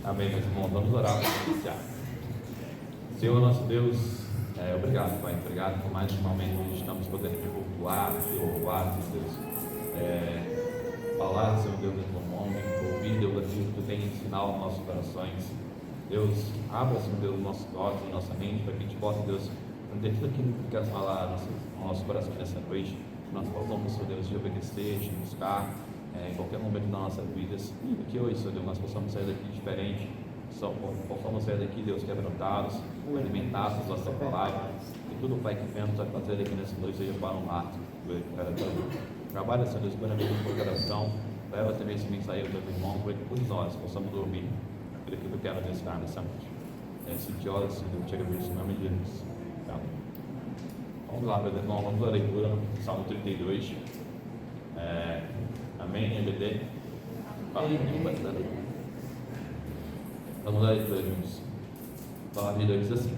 Amém, meus irmãos. Vamos orar para iniciar. Senhor, nosso Deus, obrigado, Pai. Obrigado por mais um momento onde estamos podendo te cultuar, te louvar, Deus. Falar, Senhor Deus, em teu nome, ouvir, Deus, aquilo que tu tem ensinar aos nossos corações. Deus, abra, Senhor Deus, nossos olhos e nossa mente para que a gente possa, Deus, entender tudo aquilo que tu queres falar ao nosso coração nessa noite. Que nós possamos, Senhor Deus, te obedecer, te buscar em qualquer momento das nossas vidas. E que hoje, Senhor Deus, nós possamos sair daqui diferente. Possamos sair daqui, Deus, quebrantados, alimentados da sua palavra. E tudo, Pai, que venhamos a fazer aqui nessa noite seja para um ato. Trabalha, Senhor Deus, para a vida do coração. Leva também esse mensagem ao teu irmão, para que todos nós possamos dormir aquilo que tu queres ensinar nessa noite. Se te ora, Senhor Deus, te agradeço em nome de Jesus. Amém. Vamos lá, meus irmãos, vamos à leitura no Salmo 32. Amém, EBD. Vamos lá, juntos. A palavra de Deus diz assim: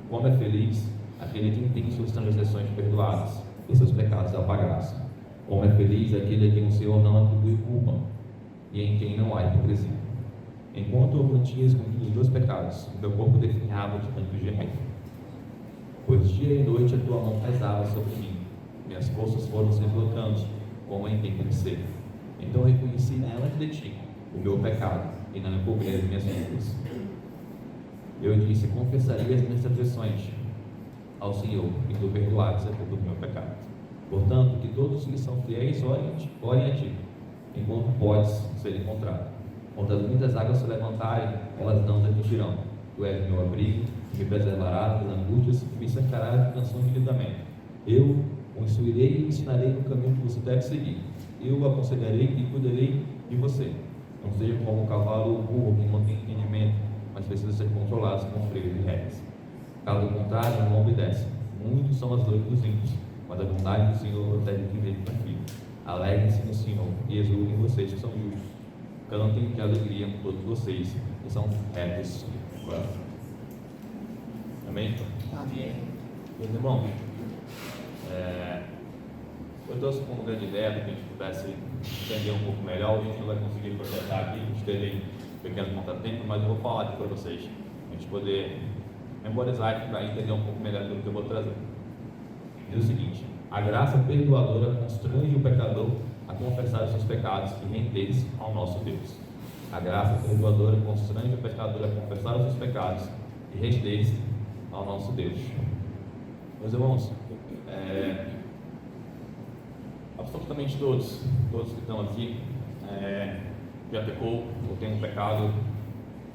como é feliz aquele que tem suas transgressões perdoadas e seus pecados apagados. Como é feliz aquele a quem o Senhor não atribui culpa e em quem não há hipocrisia. Enquanto eu mantinha escondido os meus pecados, meu corpo definhava de tanto gemer. Pois dia e noite a tua mão pesava sobre mim, minhas forças foram se enlutando como em tempo de sede. Então eu reconheci diante de ti o meu pecado e não encobri as minhas culpas. Eu disse: confessarei as minhas transgressões ao Senhor e tu perdoares a todo o meu pecado. Portanto, que todos que são fiéis orem a ti, enquanto podes ser encontrado. Quando as muitas águas se levantarem, elas não te atingirão. Tu és meu abrigo, me preservarás das angústias e me cercarás de canções de livramento. Eu o instruirei e ensinarei no caminho que você deve seguir. Eu o aconselharei e cuidarei de você. Não seja como um cavalo ou burro que não tem entendimento, mas precisa ser controlado com freio de rédeas. Caso contrário, não obedece. Muitos são as dores dos ímpios, mas a bondade do Senhor protege quem dele confia. Alegrem-se no Senhor e exultem vocês que são justos. Cantem de alegria com todos vocês que são retos de coração. Amém? Amém. Meus irmãos, eu trouxe como grande ideia para que a gente pudesse entender um pouco melhor. A gente não vai conseguir processar aqui, a gente teve pequenos contratempos, mas eu vou falar aqui para vocês, para a gente poder memorizar para entender um pouco melhor do que eu vou trazer. Diz o seguinte: a graça perdoadora constrange o pecador a confessar os seus pecados e render-se ao nosso Deus. A graça perdoadora constrange o pecador a confessar os seus pecados e render-se ao nosso Deus. Meus irmãos, absolutamente todos que estão aqui já pecou ou tem um pecado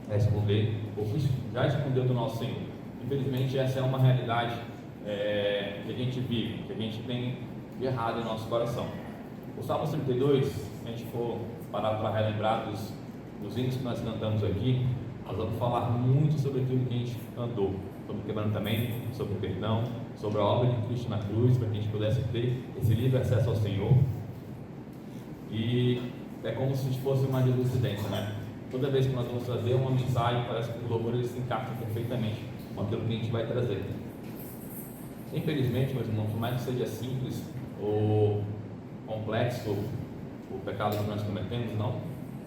a esconder ou já escondeu do nosso Senhor. Infelizmente, essa é uma realidade que a gente vive, que a gente tem de errado em nosso coração. O Salmo 32, se a gente for parar para relembrar dos hinos que nós cantamos aqui, nós vamos falar muito sobre aquilo que a gente cantou, sobre o quebrantamento, sobre o perdão, sobre a obra de Cristo na cruz, para que a gente pudesse ter esse livre acesso ao Senhor. E é como se fosse uma jurisprudência, né? Toda vez que nós vamos trazer uma mensagem, parece que o louvor ele se encaixa perfeitamente com aquilo que a gente vai trazer. Infelizmente, meus irmãos, por mais que seja simples ou complexo o pecado que nós cometemos, não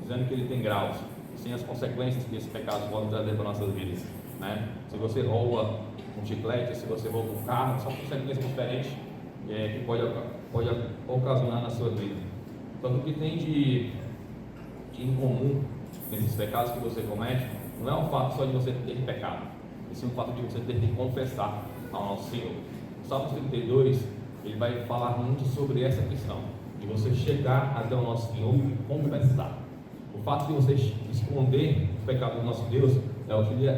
dizendo que ele tem graus, sem as consequências que esse pecado pode trazer para nossas vidas, né? Se você rouba um chiclete, se você rouba um carro, são consequências diferentes que pode ocasionar na sua vida. Só que o que tem de incomum nesses pecados que você comete não é o fato só de você ter pecado, e sim o fato de você ter que confessar ao nosso Senhor. O Salmo 32 ele vai falar muito sobre essa questão de você chegar até o nosso Senhor e confessar. O fato de você esconder o pecado do nosso Deus é o que lhe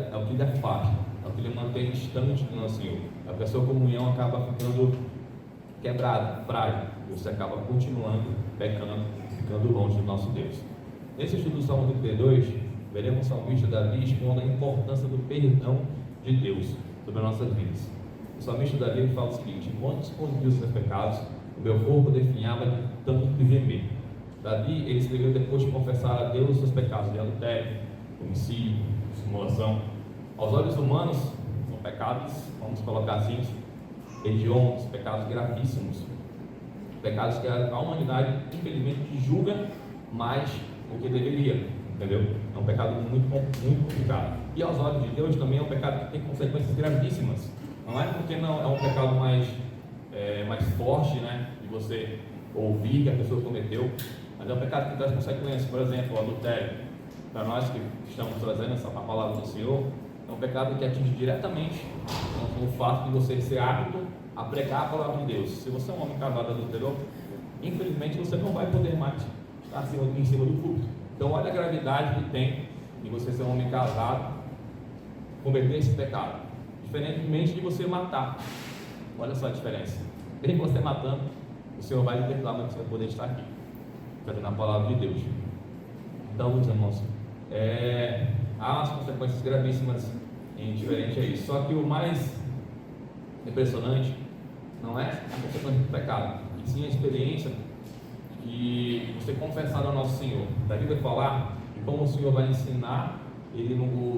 afasta, é o que lhe mantém distante do nosso Senhor. É que a sua comunhão acaba ficando quebrada, frágil, e você acaba continuando pecando, ficando longe do nosso Deus. Nesse estudo do Salmo 32, veremos o salmista Davi expondo a importância do perdão de Deus sobre as nossas vidas. O salmista Davi fala o seguinte: enquanto escondia os seus pecados, o meu corpo definhava de tanto gemer. Davi, ele escreveu depois de confessar a Deus os seus pecados de adultério, homicídio, simulação. Aos olhos humanos, são pecados, vamos colocar assim, hediondos, pecados gravíssimos, pecados que a humanidade, infelizmente, julga mais do que deveria. entendeu? É um pecado muito complicado. E aos olhos de Deus também é um pecado que tem consequências gravíssimas. Não é porque não é um pecado mais forte, né, de você ouvir que a pessoa cometeu, mas é um pecado que traz consequências. Por exemplo, o adultério. Para nós que estamos trazendo essa palavra do Senhor, é um pecado que atinge diretamente o fato de você ser apto a pregar a palavra de Deus. Se você é um homem casado adulterou, infelizmente você não vai poder mais estar em cima do púlpito. Então olha a gravidade que tem de você ser um homem casado, cometer esse pecado, diferentemente de você matar. Olha só a diferença. Mesmo você matando, o Senhor vai lhe perdoar, mas você vai poder estar aqui, trazendo a palavra de Deus. Então, meus irmãos, há as consequências gravíssimas em diferente a isso. Só que o mais impressionante não é a consequência do pecado, e sim a experiência que você confessar ao nosso Senhor. Davi vai falar de como o Senhor vai ensinar,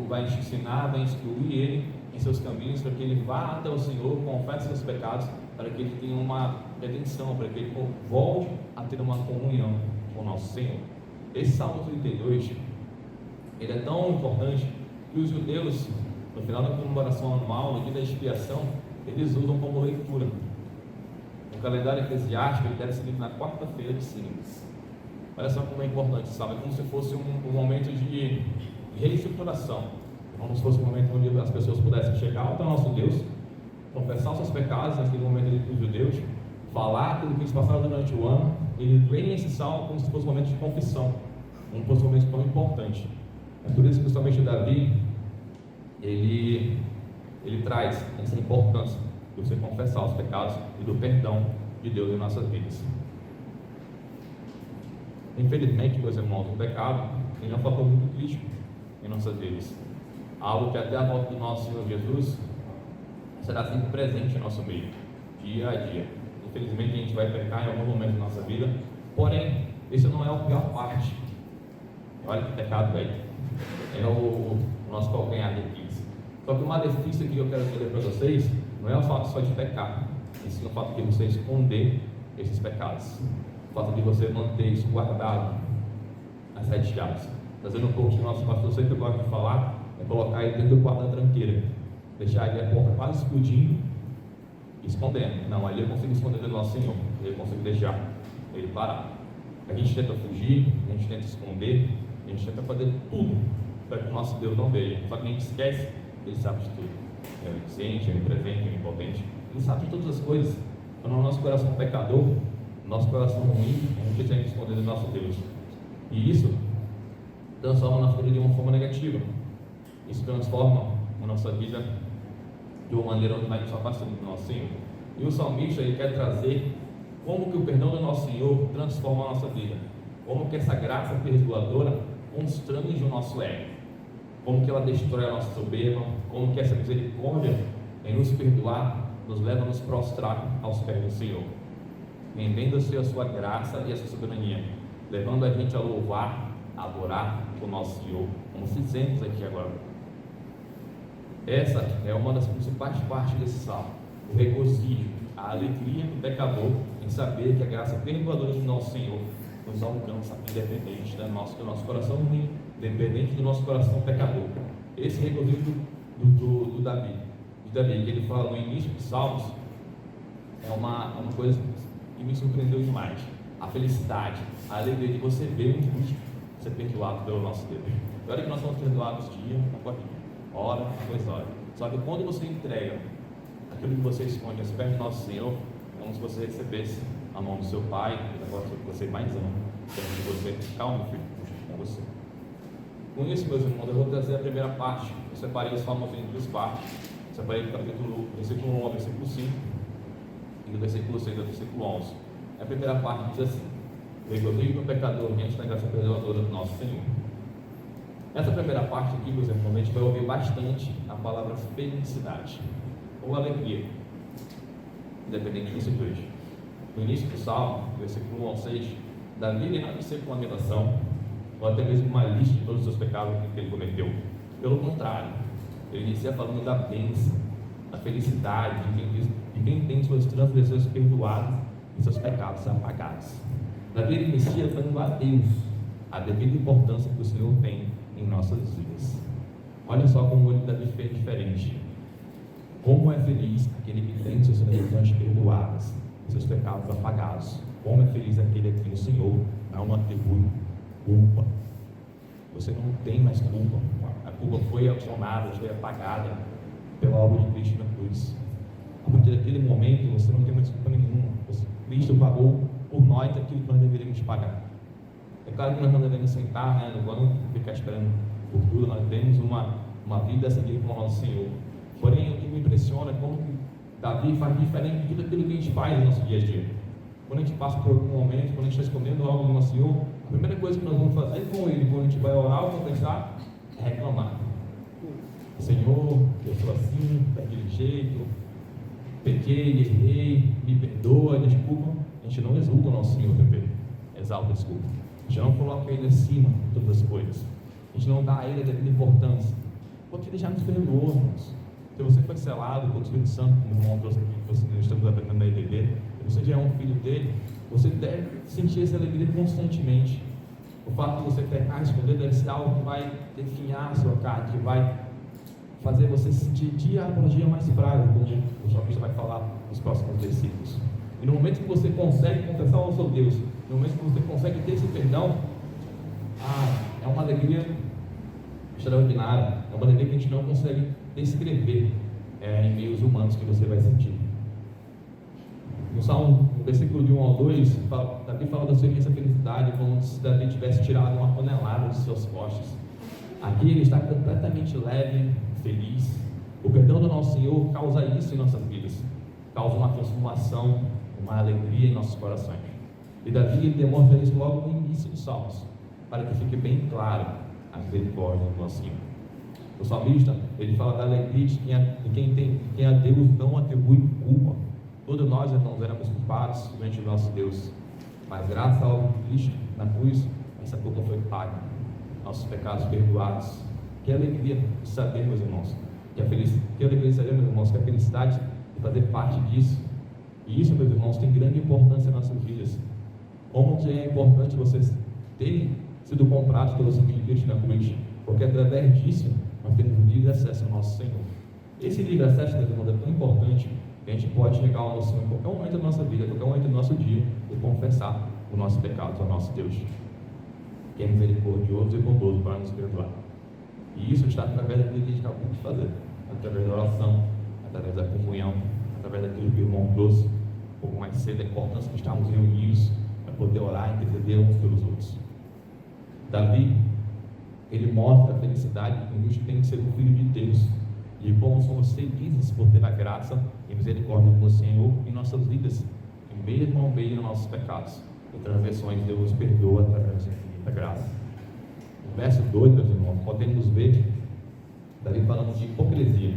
vai instruir ele em seus caminhos, para que ele vá até o Senhor, confesse seus pecados, para que ele tenha uma redenção, para que ele volte a ter uma comunhão com o nosso Senhor. Esse Salmo 32, ele é tão importante que os judeus, no final da comemoração anual, no dia da expiação, eles usam como leitura. O calendário eclesiástico ele deve ser lido na quarta-feira de cinzas. Olha só como é importante, sabe? É como se fosse um momento de reestruturação, como se fosse um momento onde as pessoas pudessem chegar até o nosso Deus, confessar os seus pecados naquele momento dos judeus, falar aquilo que eles passaram durante o ano. Eles leem esse salmo como se fosse um momento de confissão, um momento tão importante. É por isso que principalmente Davi ele traz essa importância de você confessar os pecados e do perdão de Deus em nossas vidas. Infelizmente, meus irmãos, o pecado é um fator muito crítico em nossas vidas, algo que até a volta do nosso Senhor Jesus será sempre presente em nosso meio, dia a dia. Infelizmente a gente vai pecar em algum momento da nossa vida, porém, esse não é a pior parte. Olha que pecado, velho. É o nosso calcanhar de Aquiles. Só que uma defesa que eu quero dizer para vocês não é o fato só de pecar, e sim o fato de você esconder esses pecados, o fato de você manter isso guardado, as 7 chaves. Trazendo um pouco que o nosso pastor sempre gosta de falar, é colocar ele dentro do quarto da tranqueira, deixar ele a porta quase explodindo, escondendo. Não, ali eu consigo esconder do nosso Senhor, eu consigo deixar ele parar. A gente tenta fugir, a gente tenta esconder, a gente tenta fazer tudo para que o nosso Deus não veja. Só que a gente esquece que Ele sabe de tudo. É onisciente, é onipresente, é onipotente. Ele sabe de todas as coisas. Então, no nosso coração pecador, no nosso coração ruim, a gente tem que esconder do nosso Deus. E isso transforma a nossa vida de uma forma negativa. Isso transforma a nossa vida de uma maneira onde nós nos afastamos do nosso Senhor. E o salmista ele quer trazer como que o perdão do nosso Senhor transforma a nossa vida, como que essa graça perdoadora constrange o nosso ego, como que ela destrói a nossa soberba, como que essa misericórdia em nos perdoar nos leva a nos prostrar aos pés do Senhor, rendendo-se a sua graça e a sua soberania, levando a gente a louvar, a adorar o nosso Senhor, como fizemos aqui agora. Essa é uma das principais partes desse salmo, o regozijo, a alegria do pecador em saber que a graça perdoadora do nosso Senhor nos alcança, independente do nosso coração ruim, independente do nosso coração pecador. Esse regozijo do Davi, que ele fala no início dos Salmos, é uma coisa que me surpreendeu demais. A felicidade, a alegria de você ver um justo ser perdoado pelo nosso Deus. E olha que nós somos perdoados dia após dia, hora após hora. Só que quando você entrega aquilo que você esconde aos pés do nosso Senhor, é como se você recebesse a mão do seu Pai, o negócio que você mais ama, que você, calma, filho, puxa com você. Com isso, meus irmãos, eu vou trazer a primeira parte. Eu separei os Salmos em 2 partes. Separei do versículo 1 ao versículo 5 e do versículo 6 ao versículo 11. A primeira parte diz assim: regozijo do pecador diante da graça perdoadora do nosso Senhor. Nessa primeira parte aqui, meus irmãos, a gente vai ouvir bastante a palavra felicidade ou alegria, independente dos dois. No início do Salmo, versículo 1 ao 6, Davi ele não inicia com uma lamentação ou até mesmo uma lista de todos os seus pecados que ele cometeu. Pelo contrário, ele inicia falando da bênção, da felicidade de quem tem suas transgressões perdoadas e seus pecados apagados. Davi inicia dando a Deus a devida importância que o Senhor tem em nossas vidas. Olha só como ele Davi fez diferente. Como é feliz aquele que tem suas transgressões perdoadas, seus pecados apagados. Como é feliz aquele a quem o Senhor não atribui culpa. Você não tem mais culpa. A culpa foi acionada, foi apagada pela obra de Cristo na cruz. A partir daquele momento, você não tem mais culpa nenhuma. Cristo pagou por nós aquilo que nós deveríamos pagar. É claro que nós não devemos sentar, né, no banco, ficar esperando por tudo. Nós temos uma vida a seguir com o nosso Senhor. Porém, o que me impressiona é como que Davi faz diferente de tudo aquilo que a gente faz no nosso dia a dia. Quando a gente passa por algum momento, quando a gente está escondendo algo do nosso Senhor, a primeira coisa que nós vamos fazer com Ele, quando a gente vai orar ou confessar, é reclamar. Senhor, eu sou assim, daquele jeito, pequei, errei, me perdoa, desculpa. A gente não exulta o nosso Senhor também, exalta, desculpa. A gente não coloca Ele acima de todas as coisas. A gente não dá a Ele a devida importância, porque Ele já nos perdoou, irmãos. Se você foi selado pelo Espírito Santo, como o irmão trouxe aqui, que nós estamos aprendendo na IDD, se você já é um filho dele, você deve sentir essa alegria constantemente. O fato de você pecar, esconder, deve ser algo que vai definhar a sua carne, que vai fazer você se sentir dia após dia mais frágil, como o salmista vai falar nos próximos versículos. E no momento que você consegue confessar ao seu Deus, no momento que você consegue ter esse perdão, é uma alegria extraordinária, é uma alegria que a gente não consegue descrever em meios humanos que você vai sentir. No Salmo, no versículo de 1 ao 2, Davi fala da sua imensa felicidade, como se Davi tivesse tirado uma tonelada de seus costas. Aqui ele está completamente leve, feliz. O perdão do nosso Senhor causa isso em nossas vidas, causa uma transformação, uma alegria em nossos corações. E Davi ele demonstra isso logo no início dos Salmos, para que fique bem claro a misericórdia do nosso Senhor. O salmista, ele fala da alegria de quem a Deus não atribui culpa. Todos nós, irmãos, éramos culpados diante do nosso Deus, mas graças ao Cristo na cruz, essa culpa foi paga, nossos pecados perdoados. Que alegria de saber, meus irmãos, que alegria de saber, meus irmãos, que a felicidade de fazer parte disso. E isso, meus irmãos, tem grande importância em nossas vidas. Como é importante vocês terem sido comprados pelo sangue de Cristo na cruz, porque através disso nós temos um livre acesso ao nosso Senhor. Esse livre acesso, meus irmãos, é tão importante que a gente pode chegar ao nosso Senhor em qualquer momento da nossa vida, em qualquer momento do nosso dia, e confessar os nossos pecados ao nosso Deus, que é misericordioso e bondoso para nos perdoar. E isso está através daquilo que a gente acabou de fazer, através da oração, através da comunhão, através daquilo que o irmão trouxe um pouco mais cedo, a importância de estarmos reunidos para poder orar e interceder uns pelos outros. Davi, ele mostra a felicidade que o justo tem de ser um filho de Deus, e como somos felizes por ter a graça e misericórdia do Senhor em nossas vidas, em mesmo ao meio dos nossos pecados e transgressões. Deus nos perdoa através da infinita graça. No verso 2, meus irmãos, podemos ver Davi falando de hipocrisia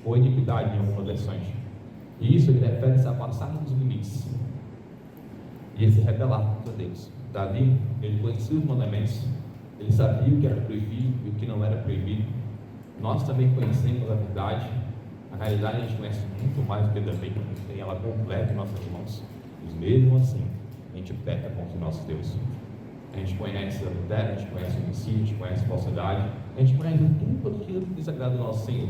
ou iniquidade em algumas versões, e isso ele refere-se a passar dos limites e a se rebelar contra Deus. Davi, ele conhecia os mandamentos, ele sabia o que era proibido e o que não era proibido. Nós também conhecemos a verdade. Na realidade, a gente conhece muito mais do que Davi, a gente tem ela completa em nossas mãos. Mas mesmo assim, a gente peca contra o nosso Deus. A gente conhece a adultério, a gente conhece o homicídio, a gente conhece a falsidade, a gente conhece tudo aquilo que desagrada o nosso Senhor.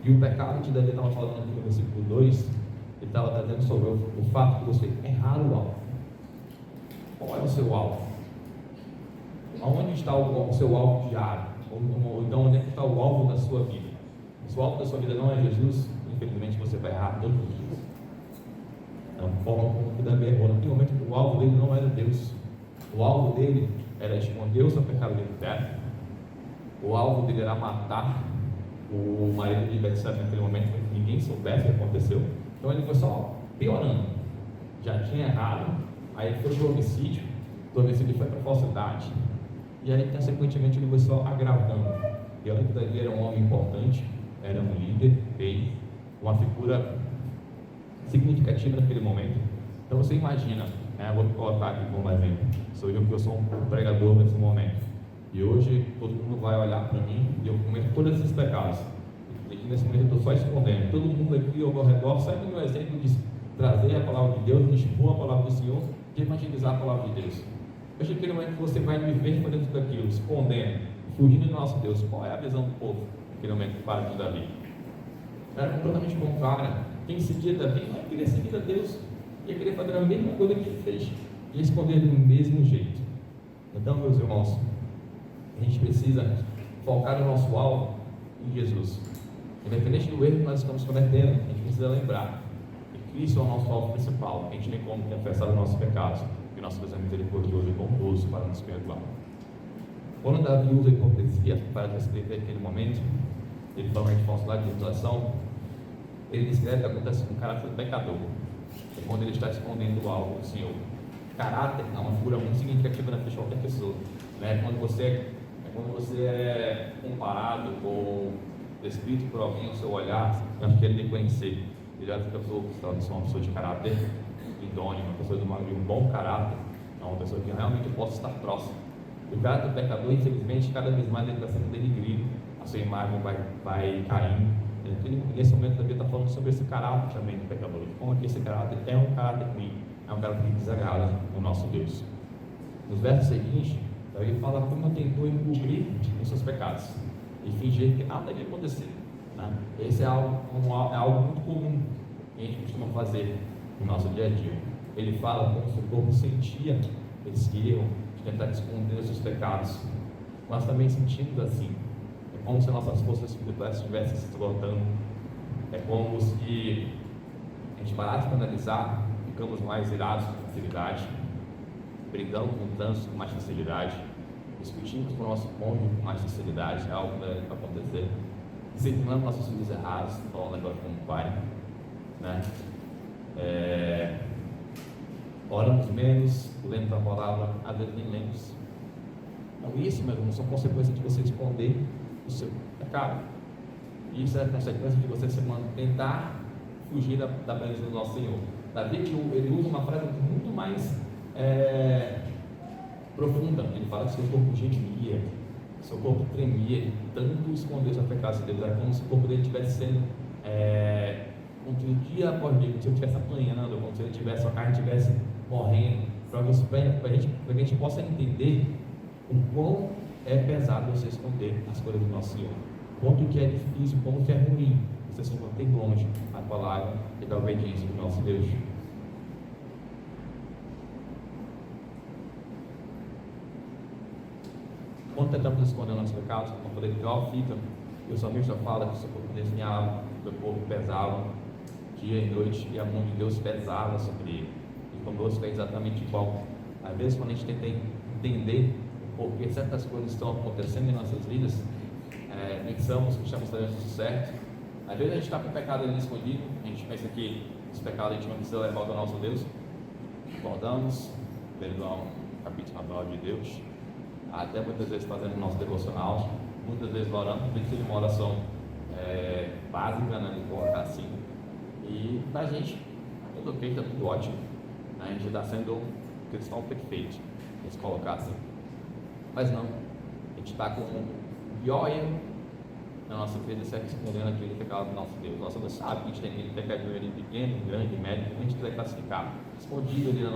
E o pecado que Davi estava falando aqui no versículo 2, ele estava trazendo sobre o fato de você errar o alvo. Qual é o seu alvo? Aonde está o seu alvo diário? Ou então onde é que está o alvo da sua vida? Se o alvo da sua vida não é Jesus, infelizmente você vai errar todos os dias. É uma forma como que Davi errou. Naquele momento o alvo dele não era Deus. O alvo dele era esconder o seu pecado dentro de terra. O alvo dele era matar o marido de Betseba naquele momento, para que ninguém soubesse o que aconteceu. Então ele foi só piorando. Já tinha errado, aí foi para o homicídio, do homicídio foi para a falsidade, e aí consequentemente ele foi só agravando. E olha que Davi era um homem importante, era um líder, rei, uma figura significativa naquele momento. Então você imagina, eu vou colocar aqui como exemplo, sou eu que eu sou um pregador nesse momento, e hoje todo mundo vai olhar para mim e eu cometo todos esses pecados, e nesse momento eu estou só escondendo. Todo mundo aqui ao meu redor segue o meu exemplo de trazer a palavra de Deus, de expor a palavra do Senhor, de evangelizar a palavra de Deus. Eu acho que naquele momento que você vai viver por dentro daquilo, escondendo, fugindo do nosso Deus, qual é a visão do povo naquele momento que para de Davi? Era completamente contrária. Quem seguia Davi não queria seguir a Deus, ia querer fazer a mesma coisa que ele fez, e esconder do mesmo jeito. Então, meus irmãos, a gente precisa focar no nosso alvo em Jesus. Independente do erro que nós estamos cometendo, a gente precisa lembrar que Cristo é o nosso alvo principal. A gente tem como confessar os nossos pecados, e nosso Deus é misericordioso e bondoso para nos perdoar. Quando Davi usa a hipocrisia para descrever aquele momento, ele fala de falsidade de reputação, ele descreve o que acontece com o caráter pecador. É quando ele está escondendo algo do Senhor. Caráter é uma figura muito significativa na vida de qualquer pessoa. Né? Quando você é comparado ou descrito por alguém ao seu olhar, antes de ele lhe conhecer, ele olha para a pessoa que é uma pessoa de caráter idôneo, uma pessoa de um bom caráter, uma pessoa que realmente possa estar próxima. O caráter do pecador, infelizmente, cada vez mais ele está sendo denigrido, a sua imagem vai caindo. Nesse momento da vida está falando sobre esse caráter também do pecador, como que esse caráter é um caráter ruim, é um caráter que desagrada o nosso Deus. Nos versos seguintes, Davi fala como tentou encobrir os seus pecados e fingir que nada ia acontecer. Né? Esse é algo muito comum que a gente costuma fazer no nosso dia a dia. Ele fala como se o povo sentia esse erro de tentar esconder os seus pecados. Nós também sentimos assim. É como se nossas forças espirituais estivessem se esgotando. É como se a gente parasse para analisar, ficamos mais irados com facilidade, brigando com o trânsito com mais facilidade, discutimos com o nosso cônjuge com mais facilidade, é algo que deve acontecer, disciplinando nossos filhos errados, falando agora como pai, né? Oramos menos, lemos a palavra, às vezes nem lemos. Então isso, meu irmão, são consequências de você esconder o seu pecado. Isso é consequência de você tentar fugir da bênção do nosso Senhor. Davi, ele usa uma frase muito mais profunda. Ele fala que seu corpo gemia, seu corpo tremia, tanto esconder seu pecado de Deus. Era como se o corpo dele estivesse sendo como se dia após dia, como se ele estivesse apanhando, como se ele tivesse, a carne estivesse morrendo, para que a gente possa entender o quão é pesado você esconder as coisas do nosso Senhor, quanto que é difícil, quanto que é ruim você se manter longe da palavra e da obediência do nosso Deus. Quando tentamos esconder nossos pecados, como eu falei, pior fica, e o salmista fala que o seu corpo definhava, o seu corpo pesava, dia e noite, e a mão de Deus pesava sobre ele. E conosco é exatamente igual. Às vezes, quando a gente tenta entender por que certas coisas estão acontecendo em nossas vidas, pensamos que estamos fazendo tudo certo. Às vezes a gente está com o pecado ali escondido, a gente pensa que esse pecado a gente não precisa levar ao nosso Deus. Acordamos, lendo um capítulo na palavra de Deus, até muitas vezes fazendo o nosso devocional, muitas vezes orando, pedindo uma oração básica, né, de colocar assim. E pra gente, tudo ok, tá tudo ótimo. A gente está sendo um cristão perfeito, se colocar assim. Mas não, a gente está com um pior erro na nossa vida, se escondendo aquele pecado do nosso Deus. Nossa Deus sabe que a gente tem aquele pecadinho ali pequeno, grande, médio, que a gente quiser classificar, escondido ali no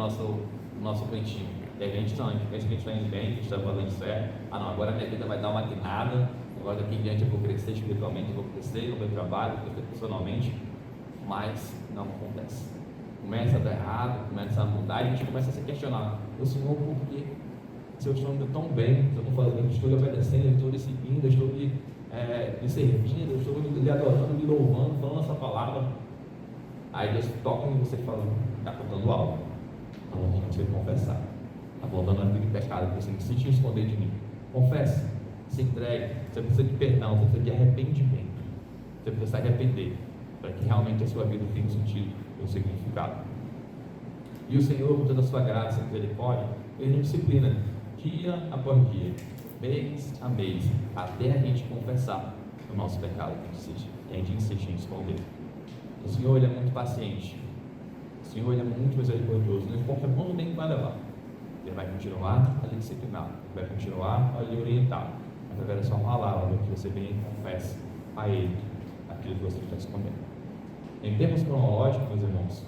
nosso cantinho. E a gente pensa que a gente está indo bem, que a gente está fazendo certo. Ah não, agora a minha vida vai dar uma guinada, agora daqui em diante eu vou crescer espiritualmente, eu vou crescer no meu trabalho, vou crescer profissionalmente. Mas não acontece. Começa a dar errado, começa a mudar e a gente começa a se questionar: o Senhor, por quê? Se eu estou indo tão bem, se eu estou fazendo, estou lhe obedecendo, eu estou lhe seguindo, eu estou lhe servindo, eu estou lhe adorando, lhe louvando, falando essa palavra. Aí Deus toca em você falando: está faltando algo. Então você confessar. Está voltando aquele pecado que você insiste em esconder de mim. Confesse, se entregue. Você precisa de perdão, você precisa de arrependimento. Você precisa se arrepender, para que realmente a sua vida tenha um sentido e um significado. E o Senhor, com toda a sua graça e misericórdia, Ele nos disciplina dia após dia, mês a mês, até a gente confessar o nosso pecado que a gente insiste em esconder. O Senhor, Ele é muito paciente. O Senhor, Ele é muito misericordioso. Não importa quanto tempo vai levar, Ele vai continuar a lhe disciplinar, Ele vai continuar a lhe orientar. Mas agora é só uma palavra que você vem e confesse a Ele aquilo que você está escondendo. Em termos cronológicos, meus irmãos,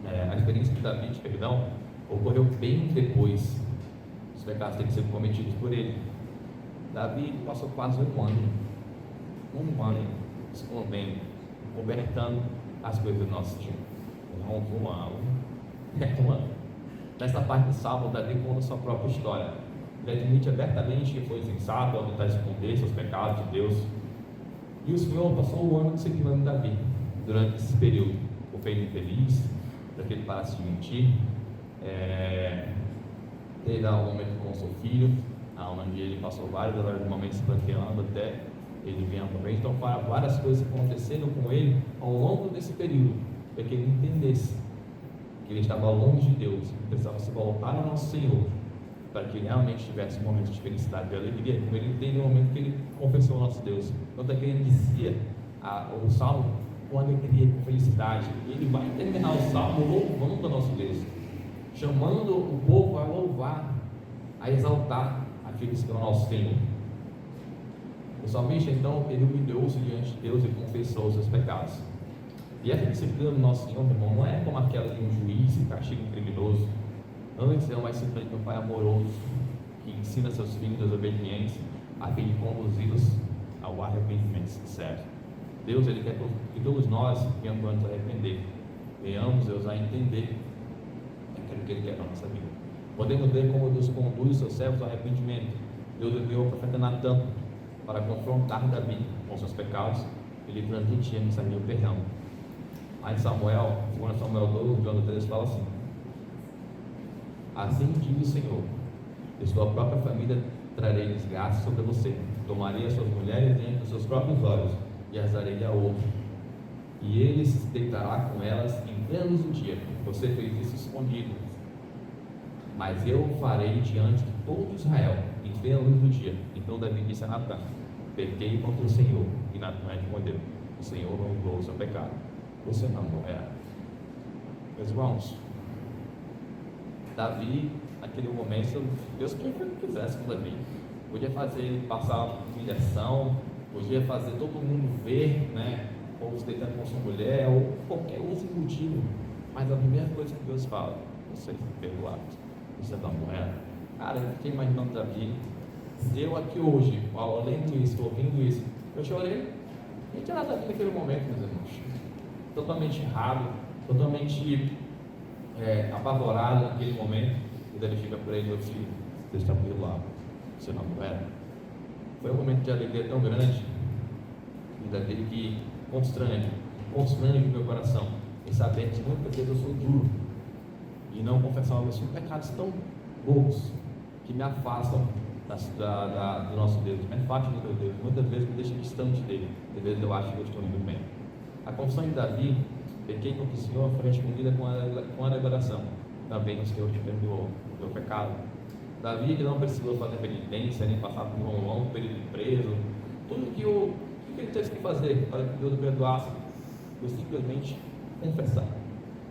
a experiência de Davi de perdão ocorreu bem depois Os pecados têm que ser cometidos por ele. Davi passou quase um ano escondendo, cobertando as coisas do nosso time. Um ano. Nessa parte do Salmo, Davi conta sua própria história. Ele admite abertamente que foi insensato ao tentar esconder seus pecados de Deus. E o Senhor passou um ano disciplinando Davi. Durante esse período, o fez infeliz, para que ele parasse de mentir. Teve um momento com o seu filho, onde ele passou vários momentos planteando até ele vir também. Então, várias coisas aconteceram com ele ao longo desse período, para que ele entendesse que ele estava longe de Deus, que precisava se voltar ao nosso Senhor, para que ele realmente tivesse momentos de felicidade e alegria, como ele teve no momento que ele confessou ao nosso Deus. Então, que ele inicia o salmo com alegria, com felicidade. E ele vai terminar o salmo louvando o nosso Deus, chamando o povo a louvar, a exaltar aqueles que é o nosso Senhor. O salmista então ele humilhou-se diante de Deus e confessou os seus pecados. E essa disciplina do nosso Senhor, meu irmão, não é como aquela de um juiz que castiga um criminoso. Antes é uma disciplina de um pai amoroso que ensina seus filhos a obediência, a fim de conduzi-los ao arrependimento sincero. Deus ele quer que todos nós venhamos nos arrepender, venhamos Deus a entender aquilo que Ele quer para a nossa vida. Podemos ver como Deus conduz seus servos ao arrependimento. Deus enviou o profeta Natan para confrontar Davi com seus pecados e lhe transmitir a mensagem do perdão. Aí Samuel, 2 Samuel 12, João 13 fala assim: assim diz o Senhor, de sua própria família trarei desgraça sobre você, tomarei as suas mulheres dentre dos seus próprios olhos e as darei a outro, e ele se deitará com elas em pleno luz do dia. Você fez isso escondido, mas eu o farei diante de todo Israel em plena luz do dia. Então Davi disse a Natan: pequei contra o Senhor. E Natan respondeu: o Senhor não perdoou o seu pecado, você não morrerá. Meus irmãos, Davi, naquele momento, Deus queria que ele quisesse com Davi. Podia fazer ele passar humilhação, podia fazer todo mundo ver, ou se deitando com sua mulher, ou qualquer outro motivo. Mas a primeira coisa que Deus fala: você foi perdoado, você não morrerá. Cara, eu fiquei imaginando Davi. Eu aqui hoje, lendo isso, ouvindo isso, eu chorei. Não tinha nada a ver naquele momento, meus irmãos. Totalmente errado, totalmente apavorado naquele momento. E daí ele fica por aí, meu filho, Deus está perdoado, você não morrerá. Foi um momento de alegria tão grande, e daquele que constrange o meu coração, em saber que muitas vezes eu sou duro, e não confessar uma vez pecados tão bobos, que me afastam do nosso Deus, me afastam do meu Deus, muitas vezes me deixam distante dele, às vezes eu acho que eu estou indo bem. A confissão de Davi: pequei contra o Senhor, foi respondida com a liberação. Também o Senhor te perdoou o teu pecado. Davi ele não precisou fazer penitência, nem passar por um longo período preso. Tudo que ele teve que fazer para que Deus o perdoasse foi simplesmente confessar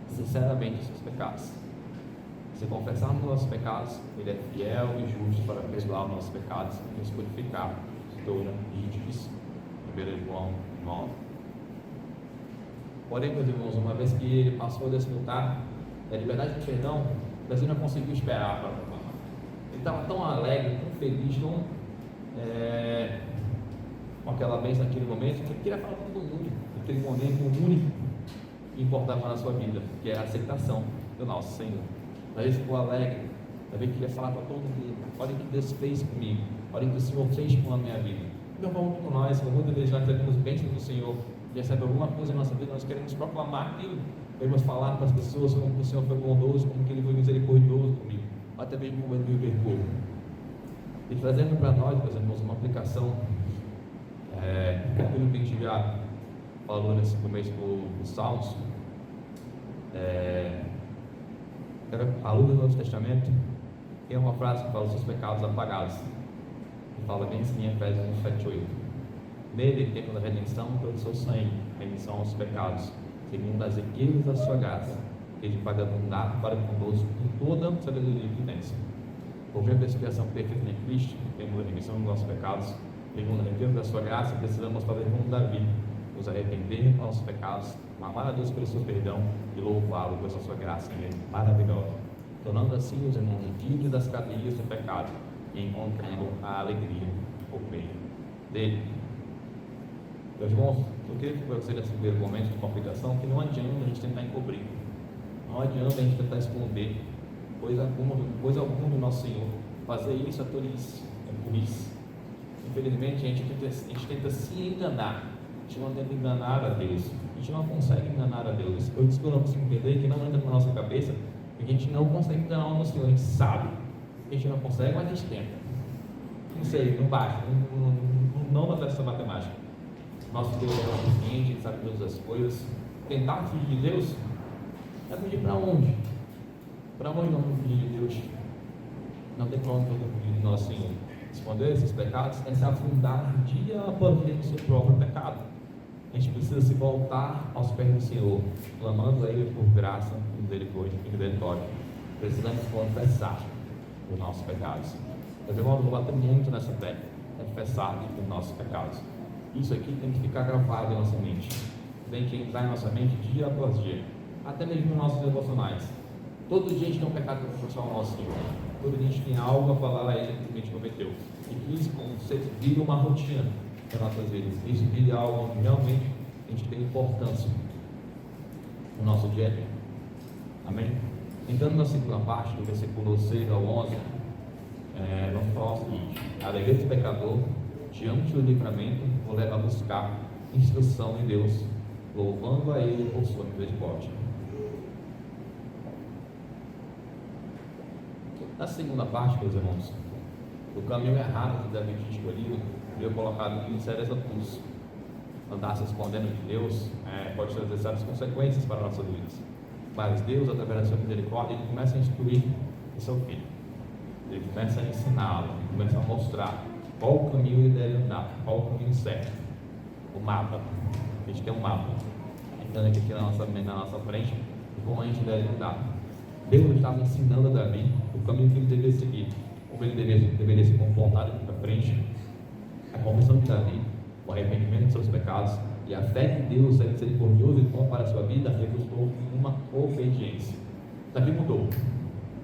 sinceramente os seus pecados. Se confessarmos os nossos pecados, Ele é fiel e justo para perdoar os nossos pecados e nos purificar de toda injustiça. 1 João 9. Porém, meus irmãos, uma vez que ele passou a desfrutar da liberdade de perdão, Davi não conseguiu esperar para proclamar. Ele estava tão alegre, tão feliz, com aquela bênção naquele momento, que ele queria falar para todo mundo. Naquele momento, o único que importava na sua vida, que é a aceitação do nosso Senhor. Davi ficou alegre, Davi queria falar para todo mundo: olha o que Deus fez comigo, olha o que o Senhor fez com a minha vida. Meu irmão, com nós, muitas vezes nós recebemos bênçãos do Senhor, recebe alguma coisa na nossa vida, nós queremos proclamar aquilo, queremos falar para as pessoas como que o Senhor foi bondoso, como que Ele foi misericordioso comigo, até mesmo como Ele me perdoou. E trazendo para nós, meus irmãos, uma aplicação, aquilo que a gente já falou nesse começo dos Salmos, a luz do Novo Testamento, tem uma frase que fala: os seus pecados apagados, que fala bem assim em Efésios 1:7-8. Nele temos a redenção pelo seu sangue, remissão aos pecados, segundo as riquezas da sua graça, que Ele pode abundar para conosco em toda sabedoria e prudência. Por meio da expiação perfeita em Cristo, temos a remissão dos nossos pecados, segundo a riqueza da sua graça, precisamos fazer como Davi, nos arrepender dos nossos pecados, amar a Deus pelo seu perdão e louvá-lo pela sua graça maravilhosa. tornando assim os irmãos livres das cadeias do pecado e encontrando a alegria por meio dele. Meus irmãos, eu queria que você nesse primeiro momento de confidação que não adianta a gente tentar encobrir, não adianta a gente tentar esconder coisa alguma do nosso Senhor. Fazer isso é tolice, é burrice. Infelizmente a gente tenta se enganar, a gente não tenta enganar a Deus, a gente não consegue enganar a Deus. Eu disse que eu não consigo entender, que não entra na nossa cabeça, porque a gente não consegue enganar o nosso Senhor. A gente sabe que a gente não consegue, mas a gente tenta. Não sei, não basta, não dá essa matemática. Nosso Deus é onisciente, Ele sabe todas as coisas. Tentar fugir de Deus é fugir para onde? Para onde não fugir de Deus? Não tem para onde fugir de nosso Senhor. Esconder esses pecados é se afundar dia após dia no seu próprio pecado. A gente precisa se voltar aos pés do Senhor, clamando a Ele por graça, misericórdia e misericórdia. Precisamos confessar os nossos pecados. Meus irmãos, eu vou bater muito nessa tecla, confessar os nossos pecados. Isso aqui tem que ficar gravado em nossa mente, tem que entrar em nossa mente dia após dia, até mesmo nos nossos devocionais. Todo dia a gente tem um pecado para confessar ao nosso Senhor, todo dia a gente tem algo a falar a Ele que a gente cometeu, e que isso vira uma rotina nas nossas vidas. Isso vira algo onde realmente a gente tem importância no nosso dia a dia. Amém? Entrando na segunda parte, do versículo 6 ao 11, vamos falar o seguinte: a alegria do pecador diante do livramento o leva a buscar instrução em Deus, louvando a Ele por sua misericórdia. Na segunda parte, meus irmãos, o caminho errado que Davi tinha escolhido veio colocado em sérias acusos. Andar se escondendo de Deus pode trazer sérias consequências para nossas vidas. Mas Deus, através da sua misericórdia, Ele começa a instruir o seu filho. Ele começa a ensiná-lo, ele começa a mostrar qual o caminho ele deve andar, qual o caminho certo. O mapa. A gente tem um mapa então aqui na nossa frente de como a gente deve andar. Deus estava ensinando a Davi o caminho que ele deveria seguir, como ele deveria se comportar daqui para frente. A confissão de Davi, o arrependimento de seus pecados e a fé que Deus é misericordioso e bom para a sua vida resultou em uma obediência. Davi mudou,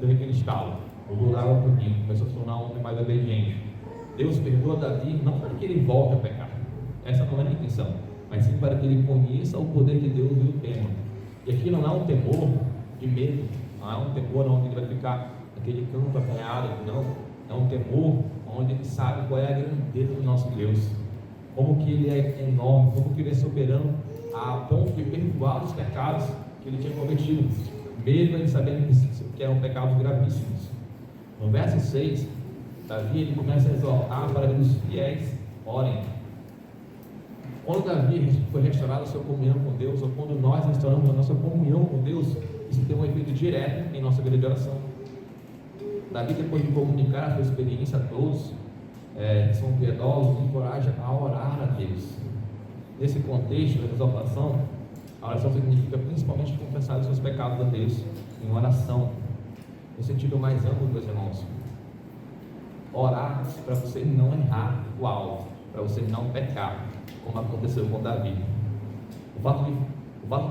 deu aquele estalo, mudou lá um pouquinho, começou a se tornar um homem mais obediente. Deus perdoa Davi não para que ele volte a pecar, essa não é a intenção, mas sim para que ele conheça o poder de Deus e o tema. E aqui não é um temor de medo, não é um temor onde ele vai ficar naquele campo apanhado, não. É um temor onde ele sabe qual é a grandeza do nosso Deus, como que ele é enorme, como que ele é soberano a ponto de perdoar os pecados que ele tinha cometido, mesmo ele sabendo que eram pecados gravíssimos. No verso 6, Davi ele começa a exortar para que os fiéis orem. Quando Davi foi restaurado a sua comunhão com Deus, ou quando nós restauramos a nossa comunhão com Deus, isso tem um efeito direto em nossa vida de oração. Davi, depois de comunicar a sua experiência a todos que são piedosos, encoraja a orar a Deus. Nesse contexto da exortação, a oração significa principalmente confessar os seus pecados a Deus em oração, no sentido mais amplo, meus irmãos. Orar para você não errar o alvo, para você não pecar, como aconteceu com Davi. O fato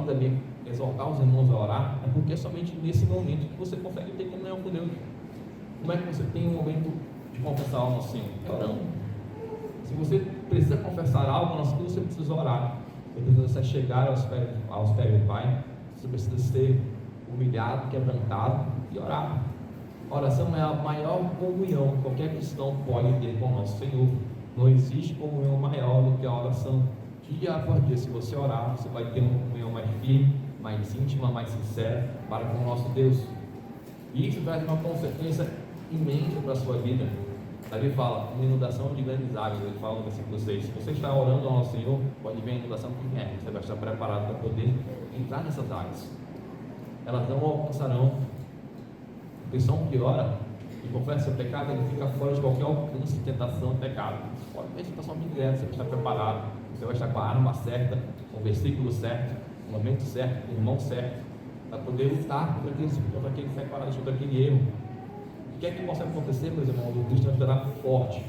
de Davi exortar os irmãos a orar é porque é somente nesse momento que você consegue ter comunhão com Deus. Como é que você tem um momento de confessar algo assim? É orando. Se você precisa confessar algo, você precisa orar. Você precisa chegar aos pés do Pai. Você precisa ser humilhado, quebrantado e orar. A oração é a maior comunhão que qualquer cristão pode ter com o nosso Senhor. Não existe comunhão maior do que a oração. Dia após dia, se você orar, você vai ter uma comunhão mais firme, mais íntima, mais sincera para com o nosso Deus. E isso traz uma consequência imensa para a sua vida. Davi fala, uma inundação de grandes águas. Ele fala no versículo 6, se você está orando ao nosso Senhor, pode vir a inundação que vier, você vai estar preparado para poder entrar nessas águas. Elas não alcançarão. A pessoa que ora e confessa seu pecado, ele fica fora de qualquer alcance de tentação e pecado. Pode ver a situação bem grande, você vai estar preparado, você vai estar com a arma certa, com o versículo certo, no momento certo, com o irmão certo, para poder lutar contra aquele pecado, contra aquele erro. O que é que possa acontecer, meus irmãos? O cristão estará forte,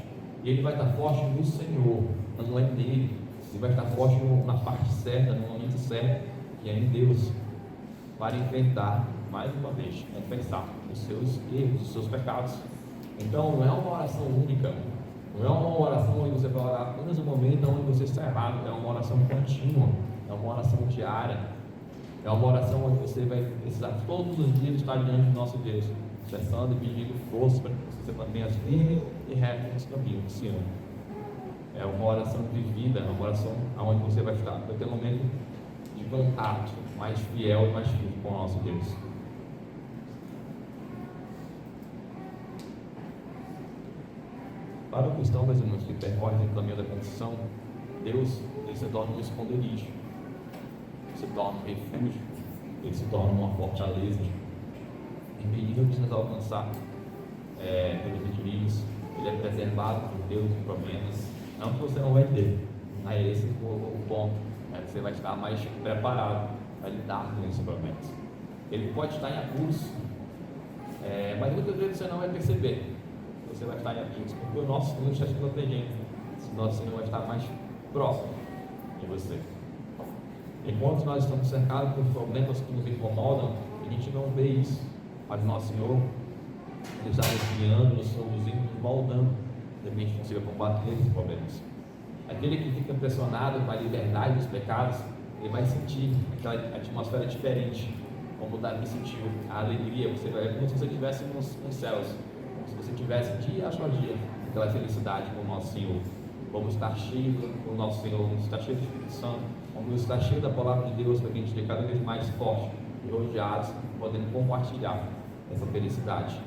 e ele vai estar forte no Senhor, não é nele. Ele vai estar forte na parte certa, no momento certo, que é em Deus, para enfrentar mais uma vez, confessar os seus erros, os seus pecados. Então, não é uma oração única, não é uma oração onde você vai orar apenas no momento onde você está errado, é uma oração contínua, é uma oração diária, é uma oração onde você vai precisar todos os dias estar diante do nosso Deus, confessando e pedindo força para que você mantenha firme e reto nos caminhos do Senhor. É uma oração vivida, é uma oração onde você vai estar, vai ter um momento de contato mais fiel e mais firme com o nosso Deus. Para o cristão, meus irmãos, que percorre o caminho da condição, Deus ele se torna um esconderijo, se torna um refúgio, ele se torna uma fortaleza. Impedindo de nos alcançar pelos inimigos, ele é preservado por Deus em problemas. Não que você não vai ter, mas esse é o ponto, você vai estar mais preparado para lidar com esses problemas. Ele pode estar em apuros, mas muitas vezes você não vai perceber. Você vai estar em apuros, porque o nosso Senhor está te protegendo. O nosso Senhor vai estar mais próximo de você. Enquanto nós estamos cercados por problemas que nos incomodam, a gente não vê isso. Mas o nosso Senhor, Ele está nos guiando, nos conduzindo, nos moldando, para que a gente consiga combater esses problemas. Aquele que fica impressionado com a liberdade dos pecados, ele vai sentir aquela atmosfera diferente, como Davi sentiu a alegria. Você vai ver como se você estivesse nos céus, como se você estivesse dia após dia aquela felicidade com o nosso Senhor. Vamos estar cheios do nosso Senhor, vamos estar cheios do Espírito Santo, vamos estar cheios da palavra de Deus, para que a gente esteja cada vez mais forte e rodeados, podendo compartilhar essa felicidade.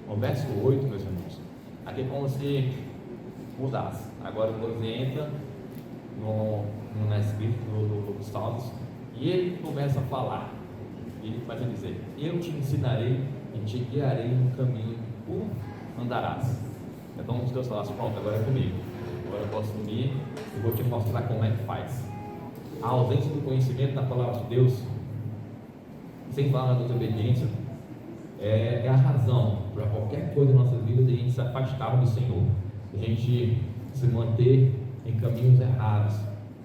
No verso 8, meus irmãos, aqui é como se mudasse. Agora você entra no escrito dos Salmos e ele começa a falar. Ele começa a dizer: eu te ensinarei e te guiarei no caminho por andarás. É como se Deus falasse: pronto, agora é comigo. Agora eu posso unir e vou te mostrar como é que faz. A ausência do conhecimento da palavra de Deus, sem falar da desobediência, é a razão para qualquer coisa na nossa vida de a gente se afastar do Senhor, de a gente se manter em caminhos errados,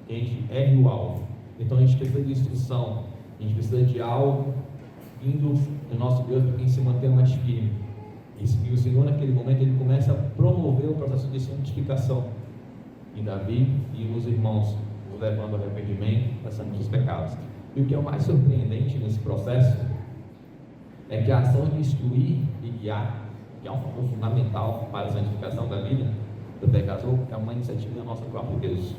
a gente erre o alvo. Então a gente precisa de instrução, a gente precisa de algo vindo do nosso Deus para que a gente se mantenha mais firme. E o Senhor, naquele momento, ele começa a promover o processo de santificação em Davi e os irmãos, os levando ao arrependimento, passando dos pecados. E o que é o mais surpreendente nesse processo é que a ação de instruir e guiar, que é um fator fundamental para a santificação da vida do pecador, é uma iniciativa da nossa própria Deus.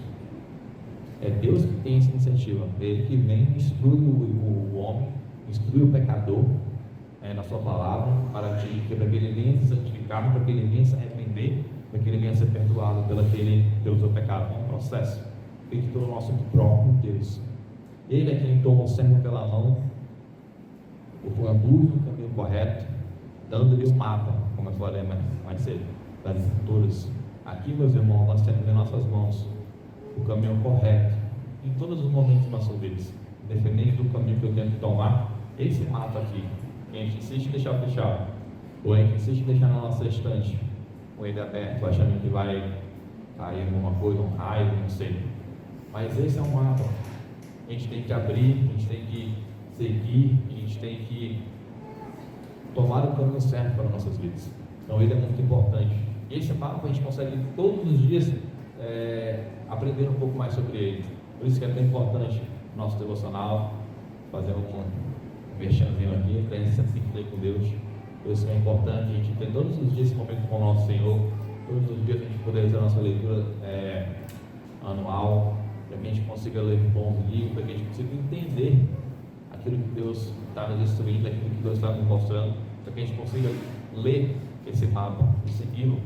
É Deus que tem essa iniciativa, Ele que vem e instrui o homem, instrui o pecador na sua palavra, para que ele venha se santificar, para que ele venha se arrepender, para que ele venha ser perdoado pelo seu pecado. É um processo feito pelo nosso próprio Deus. Ele é quem toma o servo pela mão, o conduz no caminho correto, dando-lhe o mapa, como eu falei mais cedo, das escrituras. Aqui, meus irmãos, nós temos em nossas mãos o caminho correto, em todos os momentos das nossas vidas, independente do caminho que eu tenho que tomar. Esse mapa aqui, que a gente insiste em deixar fechado, ou a gente insiste em deixar na nossa estante, com ele aberto, achando que vai cair alguma coisa, um raio, não sei. Mas esse é um mapa. A gente tem que abrir, a gente tem que seguir, a gente tem que tomar o caminho certo para nossas vidas. Então ele é muito importante. E esse mapa a gente consegue todos os dias aprender um pouco mais sobre ele. Por isso que é tão importante o nosso devocional, fazer um merchanzinho aqui, para a gente sempre se com Deus. Por isso que é importante a gente ter todos os dias esse momento com o nosso Senhor, todos os dias a gente poder fazer a nossa leitura anual, para que a gente consiga ler bons livros, para que a gente consiga entender aquilo que Deus está nos instruindo, aquilo que Deus está nos mostrando, para que a gente consiga ler esse mapa e segui-lo.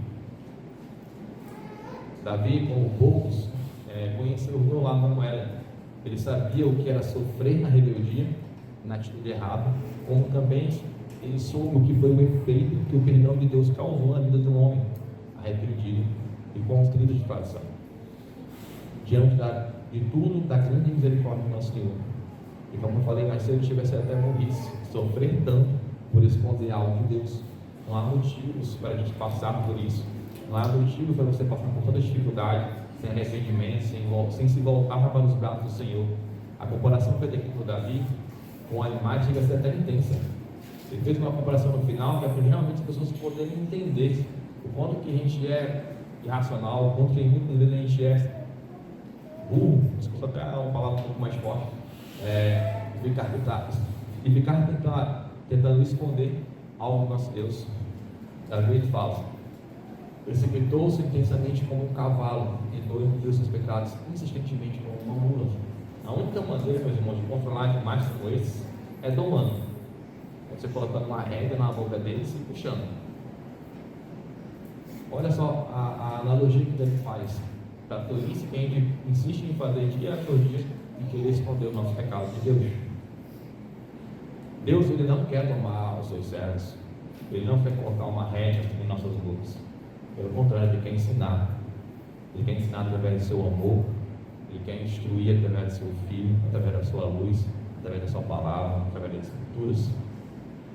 Davi, como poucos, conheceu o meu lado como era. Ele sabia o que era sofrer na rebeldia, na atitude errada, como também ele soube o que foi o efeito que o perdão de Deus causou na vida de um homem arrependido e constrito de coração. Diante de tudo, da grande misericórdia do nosso Senhor. E como eu falei mais cedo, tivesse até morrisse, sofrer tanto por esconder algo de Deus. Não há motivos para a gente passar por isso. Não há motivo para você passar por toda dificuldade, sem arrependimento, sem se voltar para os braços do Senhor. A comparação feita aqui por Davi com animais chega a ser até intensa. Ele fez uma comparação no final que é para realmente as pessoas poderem entender o quanto que a gente é irracional, o quanto que muitas vezes a gente é burro, desculpa até uma palavra um pouco mais forte, e ficar tentando esconder algo do nosso Deus. Davi ele fala: precipitou-se intensamente como um cavalo, entrou e cumpriu seus pecados insistentemente como uma mula. A única maneira, meus irmãos, de controlar animais como esses é domando. É você colocando uma rédea na boca deles e puxando. Olha só a analogia que ele faz da tolice que a gente insiste em fazer dia após dia e querer esconder o nosso pecado de Deus. Deus ele não quer domar os seus servos. Ele não quer colocar uma rédea em nossas bocas. Pelo contrário, Ele quer ensinar. Ele quer ensinar através do seu amor. Ele quer instruir através do seu Filho, através da sua luz, através da sua palavra, através das Escrituras,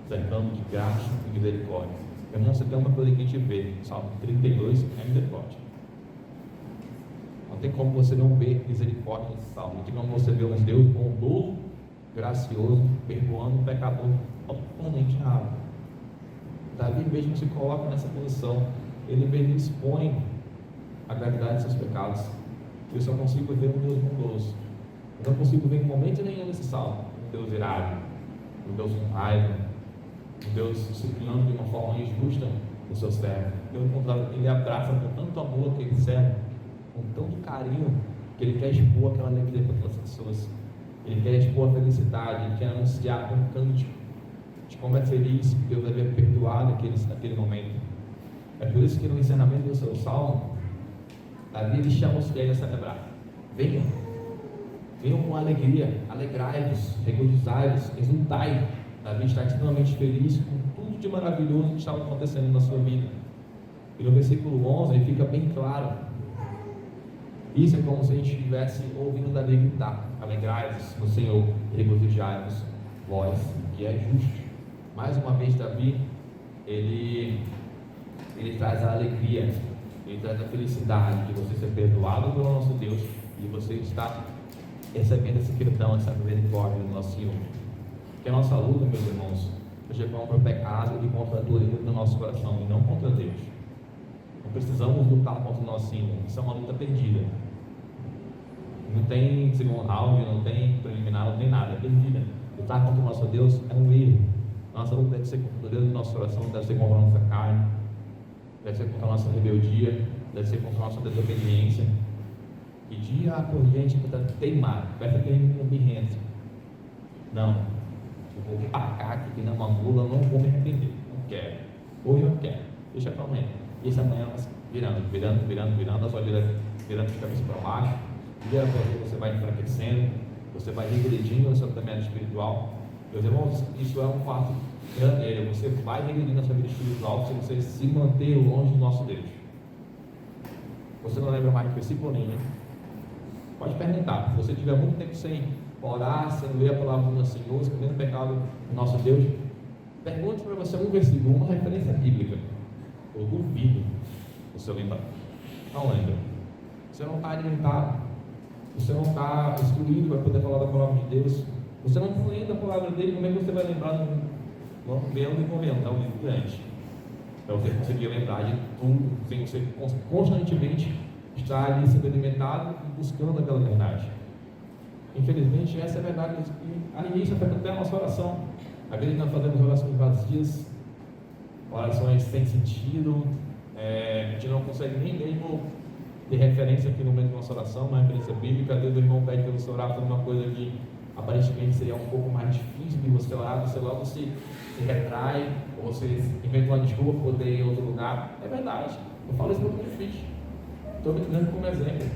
cercando de graça e misericórdia. Irmão, você tem uma coisa que a gente vê, Salmo 32 é misericórdia. Não tem como você não ver misericórdia nesse salmo. Não tem como você ver um Deus bondoso, gracioso, perdoando um pecador totalmente errado. Davi mesmo se coloca nessa posição. Ele mesmo expõe a gravidade de seus pecados. Eu só consigo ver um Deus bondoso. Eu não consigo ver em momento nenhum nesse salmo um Deus irado, um Deus com raiva, um Deus disciplinando de uma forma injusta o seu servo. Pelo contrário, ele abraça com tanto amor aquele servo, com tanto carinho, que ele quer expor aquela alegria para aquelas pessoas. Ele quer expor a felicidade, ele quer anunciar um cântico de como é feliz que Deus havia perdoado naquele momento. É por isso que no ensinamento do seu salmo, Davi ele chama os fiéis a celebrar. Venham com alegria, alegrai-vos, regozijai-vos, exultai. Davi está extremamente feliz com tudo de maravilhoso que estava acontecendo na sua vida. E no versículo 11 fica bem claro. Isso é como se a gente estivesse ouvindo Davi gritar: alegrai-vos no Senhor, regozijai-vos, vós que é justo. Mais uma vez Davi, ele traz a alegria, ele traz a felicidade de você ser perdoado pelo nosso Deus e você está recebendo esse perdão, essa misericórdia do nosso Senhor. Que a nossa luta, meus irmãos, seja contra o pecado e contra a dureza do nosso coração e não contra Deus. Não precisamos lutar contra o nosso Senhor, isso é uma luta perdida. Não tem segundo round, não tem preliminar, não tem nada, é perdida. Lutar contra o nosso Deus é um erro. Nossa luta deve ser contra o Deus do nosso coração, deve ser contra a nossa carne, deve ser contra a nossa rebeldia, deve ser contra a nossa desobediência. E dia por dia a gente tenta teimar, parece que a gente não birrenta. Não, eu vou pacar aqui na mamula, não vou me arrepender, não quero. Hoje eu quero, deixa para amanhã. E essa amanhã virando, a sua vida virando de cabeça para baixo. Dia por dia você vai enfraquecendo, você vai regredindo no seu caminhada espiritual. Meus irmãos, isso é um fato verdadeiro. Você vai regredir na sua vida espiritual se você se manter longe do nosso Deus. Você não lembra mais de versículo nenhum? Pode perguntar. Se você tiver muito tempo sem orar, sem ler a palavra do Senhor, escondendo o pecado do nosso Deus, pergunte para você um versículo, uma referência bíblica. Eu duvido você lembrar. Não lembra. Você não está alimentado. Você não está instruído para poder falar da palavra de Deus. Você não está lendo a palavra dele. Como é que você vai lembrar no Belo e Convenção, um livro grande? Para você conseguir lembrar de tudo, sem você constantemente estar ali sendo alimentado e buscando aquela verdade. Infelizmente, essa é a verdade. E isso afeta até a nossa oração. Às vezes nós fazemos orações vazias, orações sem sentido, a gente não consegue nem mesmo ter referência aqui no meio da nossa oração, uma referência bíblica. Às vezes o irmão pede para você orar por uma coisa que aparentemente seria um pouco mais difícil de você orar, você logo se retrai, ou você inventa uma desculpa para poder ir em outro lugar. É verdade, eu falo isso porque é difícil, estou me dando como exemplo.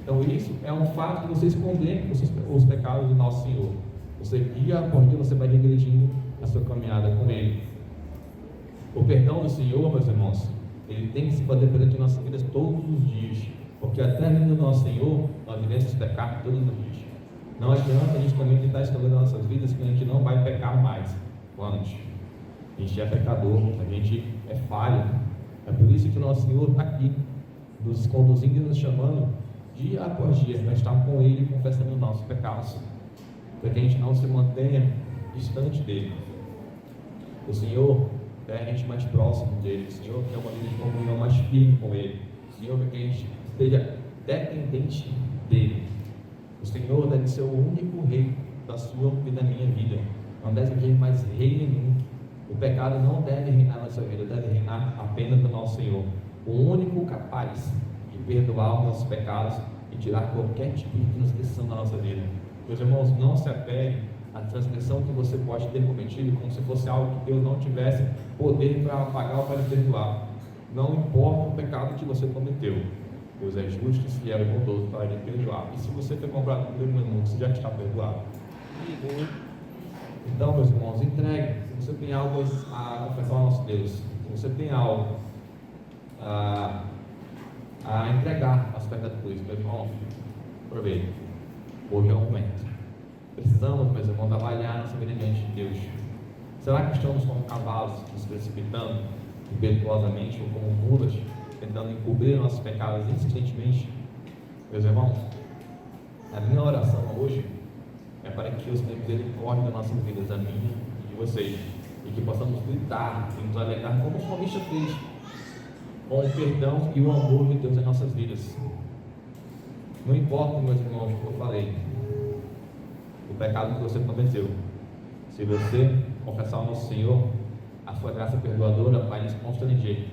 Então isso é um fato de você esconder os pecados do nosso Senhor. Você dia após dia você vai regredindo a sua caminhada com Ele. O perdão do Senhor, meus irmãos, ele tem que se fazer presente em nossas vidas todos os dias, porque até a vinda do nosso Senhor nós devemos pecar todos os dias. Não adianta a gente também tentar esconder nas nossas vidas que a gente não vai pecar mais. Quantos? A gente é pecador, a gente é falho. É por isso que o nosso Senhor está aqui, nos conduzindo e nos chamando dia após dia, nós estamos com Ele confessando os nossos pecados, para que a gente não se mantenha distante dele. O Senhor quer a gente mais próximo dele. O Senhor quer uma vida de comunhão mais firme com ele. O Senhor quer que a gente esteja dependente dele. O Senhor deve ser o único rei da sua e da minha vida. Não deve ter mais rei nenhum. O pecado não deve reinar na nossa vida, deve reinar apenas no nosso Senhor. O único capaz de perdoar os nossos pecados e tirar qualquer tipo de transgressão da nossa vida. Meus irmãos, não se apegue à transgressão que você pode ter cometido como se fosse algo que Deus não tivesse poder para apagar ou para perdoar. Não importa o pecado que você cometeu, Deus é justo, fiel e bondoso para lhe perdoar. E se você foi comprado por Ele, meu irmão, você já está perdoado. Então, meus irmãos, entregue. Se você tem algo a confessar ao nosso Deus, se você tem algo a entregar aos pecadores, meu irmão, aproveite. Hoje é o momento. Precisamos, meus irmãos, avaliar nossa vida diante de Deus. Será que estamos como cavalos nos precipitando impetuosamente ou como mulas, tentando encobrir nossos pecados insistentemente? Meus irmãos, a minha oração hoje é para que os tenha misericórdia das nossas vidas, a minha e de vocês, e que possamos gritar e nos alegrar como o salmista fez, com o perdão e o amor de Deus em nossas vidas. Não importa, meus irmãos, o que eu falei, o pecado que você cometeu. Se você confessar ao nosso Senhor, a sua graça perdoadora vai nos constranger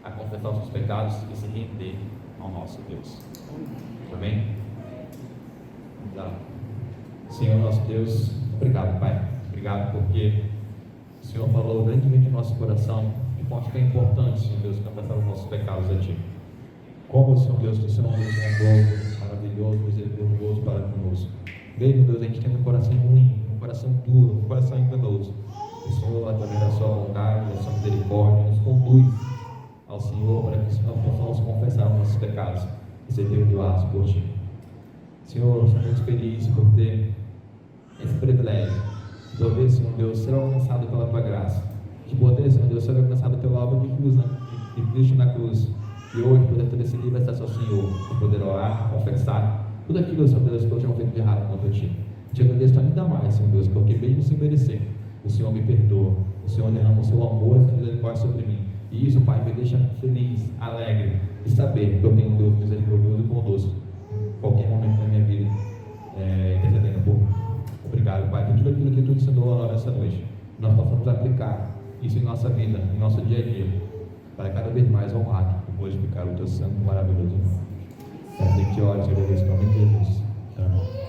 a confessar os seus pecados e se render ao nosso Deus. Amém? Então, Senhor nosso Deus, obrigado, Pai. Obrigado porque o Senhor falou grandemente no nosso coração e quanto que é importante, Senhor Deus, confessar os nossos pecados a Ti. Como, Senhor Deus, tu Senhor Deus bondoso, maravilhoso, misericordioso para conosco. Mesmo, Deus, a gente tem um coração ruim, um coração duro, um coração enganoso. O Senhor, através da sua bondade, da sua misericórdia, nos conduz ao Senhor para que nós possamos confessar os nossos pecados e ser perdoados por Ti. Senhor, somos muito felizes por ter esse privilégio de poder, Senhor Deus, ser alcançado pela Tua graça, de poder, Senhor Deus, ser alcançado pela obra de cruz, de Cristo na cruz, e hoje poder ter esse livre acesso ao Senhor, de poder orar, confessar tudo aquilo, Senhor Deus, que eu tinha feito de errado contra Ti. Te agradeço ainda mais, Senhor Deus, porque mesmo sem merecer, o Senhor me perdoa, o Senhor derrama o seu amor e a sua misericórdia sobre mim. E isso, Pai, me deixa feliz, alegre, de saber que eu tenho um Deus misericordioso e bondoso, em qualquer momento da minha vida, intercedendo por mim. Obrigado, Pai, por tudo aquilo que Tu ensinou nessa noite. Nós possamos aplicar isso em nossa vida, em nosso dia a dia, para cada vez mais honrar e glorificar o Teu santo e maravilhoso nome. É assim que te oro, Senhor, em nome de Jesus. Amém.